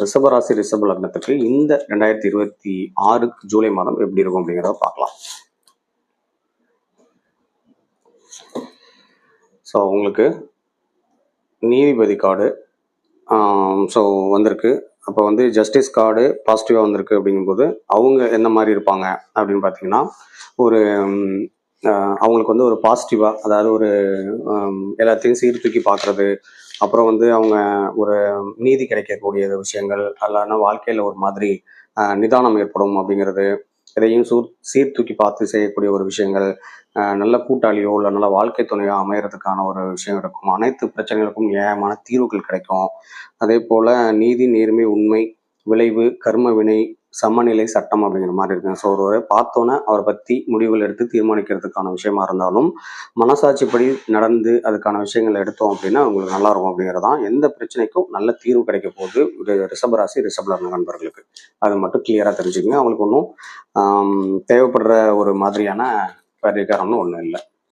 ரிஷபராசி ரிஷப லக்னத்துக்கு இந்த 2026 ஜூலை மாதம் எப்படி இருக்கும் அப்படிங்கிறத பார்க்கலாம். ஸோ உங்களுக்கு நீதிபதி கார்டு ஸோ வந்திருக்கு. அப்போ வந்து ஜஸ்டிஸ் கார்டு பாசிட்டிவாக வந்திருக்கு. அப்படிங்கும்போது அவங்க என்ன மாதிரி இருப்பாங்க அப்படின்னு பார்த்தீங்கன்னா, ஒரு அவங்களுக்கு வந்து ஒரு பாசிட்டிவாக, அதாவது ஒரு எல்லாத்தையும் சீர்தூக்கி பார்க்குறது, அப்புறம் வந்து அவங்க ஒரு நீதி கிடைக்கக்கூடிய விஷயங்கள், அல்லனா வாழ்க்கையில் ஒரு மாதிரி நிதானம் ஏற்படும் அப்படிங்கிறது, எதையும் சீர்தூக்கி பார்த்து செய்யக்கூடிய ஒரு விஷயங்கள், நல்ல கூட்டாளியோ இல்லை நல்ல வாழ்க்கை துணையோ அமையறதுக்கான ஒரு விஷயம் இருக்கும். அனைத்து பிரச்சனைகளுக்கும் நியாயமான தீர்வுகள் கிடைக்கும். அதே போல் நீதி, நேர்மை, உண்மை, விளைவு, கர்ம வினை, சமநிலை, சட்டம் அப்படிங்கிற மாதிரி இருக்குங்க. ஸோ ஒருவரை பார்த்தோன்னே அவரை பற்றி முடிவுகள் எடுத்து தீர்மானிக்கிறதுக்கான விஷயமா இருந்தாலும், மனசாட்சிப்படி நடந்து அதுக்கான விஷயங்களை எடுத்தோம் அப்படின்னா உங்களுக்கு நல்லா இருக்கும் அப்படிங்கிறதான். எந்த பிரச்சனைக்கும் நல்ல தீர்வு கிடைக்க போகுது ரிஷபராசி ரிஷப லக்ன நண்பர்களுக்கு. அது மட்டும் கிளியராக தெரிஞ்சுக்கங்க. அவங்களுக்கு ஒன்றும் தேவைப்படுற ஒரு மாதிரியான பரிகாரம்னு ஒன்றும் இல்லை.